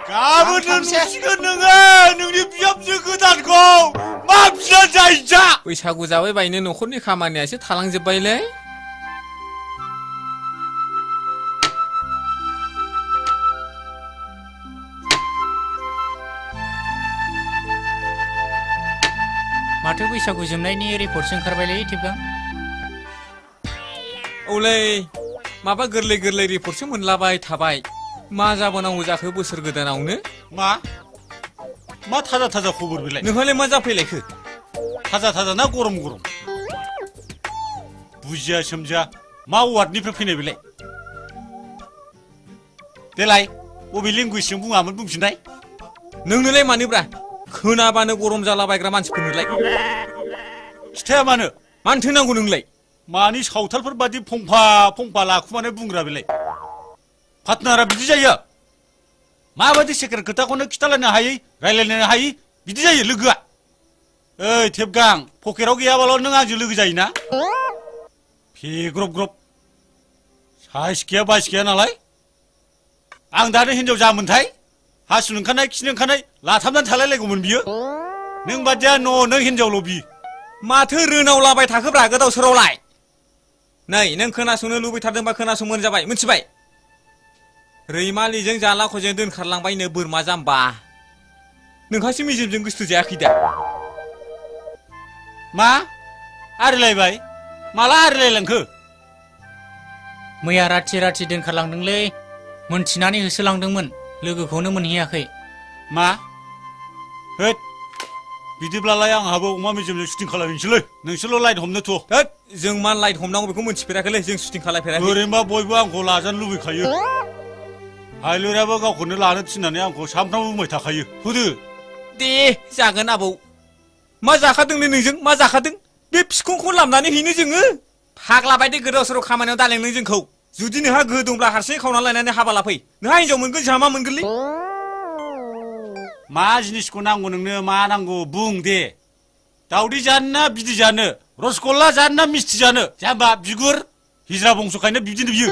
गाबोननो नुसिगोन नोङो नोंनि बिहामजो गोदानखौ मा फिसा जायजा बैसागु जाबाय बायनो न'खरनि खामानिया एसे थालांजोब्बायलै माथो बैसागु जोबनायनि रिपर्टसो ओंखारबायलै टिपगां औलै माबा गोरलै गोरलै रिपर्टसो मोनलाबाय थाबाय मा जाबावनांगौ जाखो बोसोर गोदानावनो मा थाजा थाजा खबर बेलाय नोंहालाय मा जाफैलायखो थाजा थाजा ना गरम गरम बुजिया सोमजिया मा वार्डनिफ्राय फैनाय बेलाय देलाय बबे लेंगुवेजजों बुङामोन बुंफिननाय नोंनोलाय मानोब्रा खोनाबानो गरम जालाबायग्रा मानसिफोरनोलाय खिथाया मानोथो नांगौ नोंलाय मानि सावथालफोर बादि फंफा फंफा लाखुमानाय बुंग्रा बेलाय पार्टनारा बिदि जायो माबादि सेकेन्ड खोथाखौनो खिथालायनो हायै रायलायनो हायै बिदि जायो लोगोआ ओइ टेपगां पकेटाव गैयाबाल' नों आंजों लोगो जायोना फेग्रब ग्रब साइस गैया बाइस गैया नालाय आं दानो हिनजाव जामोनथाय हासुनो ओंखारनाय खिनो ओंखारनाय लाथाबनानै थालायलायगौमोन बियो नों बादिया नों हिनजावल' बि माथो रोनावलाबाय थाखोब्रा गोदाव सोरावलाय नै नों खोनासंनो लुबैथारदोंबा खोनासंबानो जाबाय मिथिबाय रैमालिजों जालाख'जों दोनखारलांबायनो बोरमा जाम्बा नोंहासो मेजेमजों गोसो जायाखै दा मा आरिलायबाय माला आरिलायलांखो मैया राथि दोनखारलांदोंलै मोनथिनानै होसोलांदोंमोन लोगोखौनो मोनहैयाखै मा होद बिदिब्लालाय आंहाबो अमा मेजेमजों शुटिं खालामनोसैलै नोंसोरल' लाइट हमनो थ' होद जों मा लाइट हमनांगौ बेखौ मोनथिफेराखैलै जों शुटिं खालामफेराखै ओरैनोबा बयबो आंखौ लाजानो लुबैखायो हायलुराबो गावखौनो लानो थिननानै आंखौ सामफ्रामबो बुंबाय थाखायो होदो दे जागोन आबौ मा जाखादोंलै नोंजों मा जाखादों बे फिखंखौ लामनानै हैनो जोङो फाग्ला बायदि गोदाव सोराव खामानियाव दालें नों जोंखौ जुदि नोंहा गोहो दंब्ला हारसिङै खावना लायनानै हाबा लाफै नोंहा हिनजाव मोनगोन जोंहा मा मोनगोनलै मा जिनिसखौ नांगौ नोंनो मा नांगौ बुं दे दावदै जानो ना बिदै जानो रसगल्ला जानो ना मिस्थि जानो जाम्बा बिगुर हिजरा बंस'खायनो बिदिनो बियो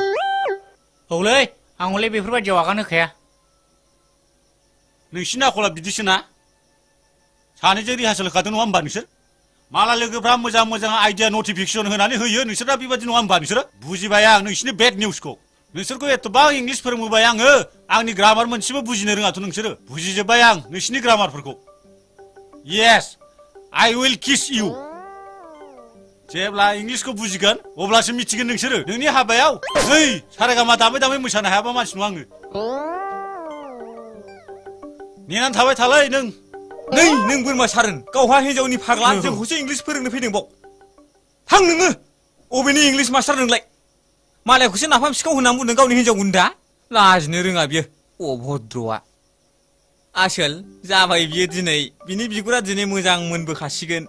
औलै आं हले बेफोरबायदियाव आगान होखाया नोंसिनि आखला बिदिसो ना सानैजों रिहार्सेल होखादों नङा होमबा नोंसोर माला लोगोफ्रा मोजां मोजां आइडिया नटिफिकेसन होनानै होयो नोंसोरना बेबादि नङा होमबा नोंसोरो बुजिबाय आं नोंसिनि बेड निउसखौ नोंसोरखौ एथ'बां इंलिस फोरोंबोबाय आङो आंनि ग्रामार मोनसेबो बुजिनो रोङाथ' नोंसोरो बुजिजोब्बाय आं नोंसिनि ग्रामारफोरखौ येस आइ उइल किस इउ जेब्ला इंलिसखौ बुजिगोन अब्लासो मिथिगोन नोंसोरो नोंनि हाबायाव ओइ सारेगामा दामै दामै मोसानो हायाबा मानसि नङा आङो नेनानै थाबाय थालाय नों बोरमा सारोन गावहा हिनजावनि फाग्ला जोंखौसो इंलिस फोरोंनो फैदों बाव थां नोङो अबेनि इंलिस मास्टार नोंलाय मालायखौसो नाफाम सिखाव होननानै बुंदों गावनि हिनजाव गुन्दा लाजिनो रोङा बियो अभद्रआ आसोल जाबाय बियो दिनै बिनि बिगुरा दिनै मोजां मोनबोखासिगोन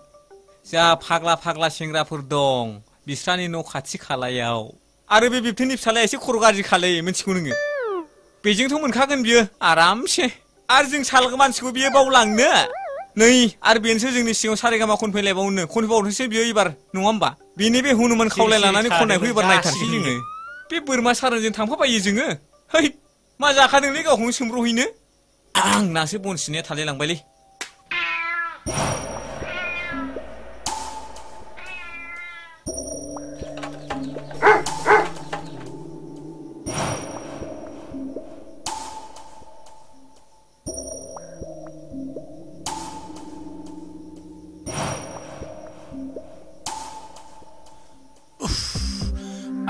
जा फाग्ला सेंग्राफोर दं बिस्रानि न' खाथि खालायाव आरो बे बिबथैनि फिसालाया एसे खर' गाज्रि खालै मिथिगौ नोङो बेजोंथ' मोनखागोन बियो आरामसे आरो जों सालगो मानसिखौ बियो बावलांनो नै आरो बेनोसो जोंनि सिगाङाव सारेगामा खनफैलायबावनो बियो एबार नङा होमबा बेनि बे हनुमान खावलाय लानानै खननायखौ एबार नायथारसै जोङो बे बोरमा सारोनजों थांफाबायो जोङो है मा जाखादोंलै गावखौनो सोमब्रहैनो आंनासो बन सिननाया थालायलांबायलै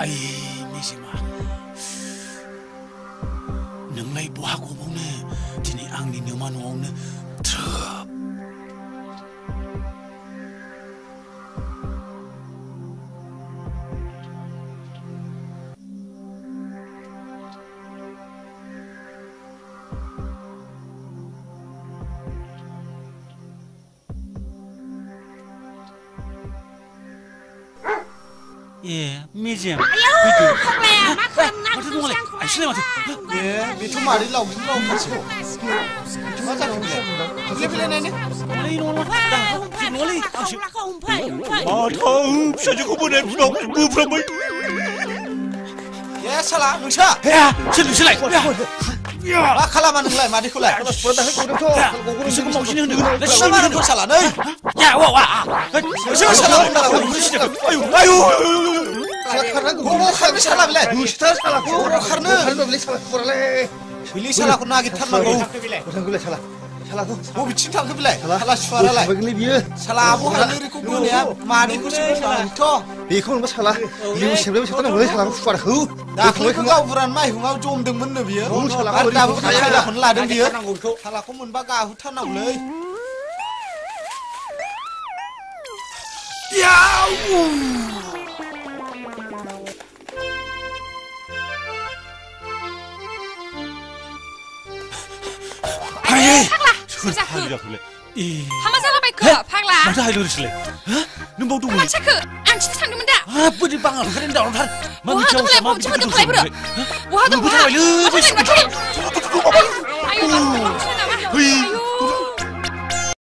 आइ मेजेमा नोंलाय बहा गबावनो दिनै आंनि नोमा न'आवनो थ्रोब ए मेजेम आयौ फाग्लाया मा खालामनानै आइसोलाय माथो ए बेथ' मारै लावजों लावखासो मा जाखो बेलाय फैलाय नायनो नङालै आंसो माथो फिसाजोखौ बोनाय बिनाव बोफ्रांबाय ए साला नोंसा सोर नोंसोरलाय मा खालामा नोंलाय मादैखौलाय बिसोरखौ मावसिनो होनदों खालामा नोंखौ साला नै या वा वा बिसोर साला आयु आयु खारनो साला बेलाय खारनो बिलि सालाखौ नागिरथारनांगौ बबेथिं थांखो बेलाय साला सुवारालाय साला आब' हायलोरिखौ बोनाया मादैखौसो बोनानैथ' बेखौ मोनबा साला लिबु सेबलायबाय थाथारनांगौलै सालाखौ फुवारखौ दाख्लैबो गावबुरान माइहुङाव जमदोंमोननो बियो आरो दाबो खायदाखौनो लादों बियो सालाखौ मोनबा गाहुथारनांगौलै हामा जालाबायखो फाग्ला माथो हायलोरिसोलाय नों बाव दंमोन मानसियाखो आं खिथो थांदोंमोन दा बोरै बाङाल ओंखारनाय दावरावथार मा बहा मिथियाव दंलाय मा बहा दंलाय बहा दं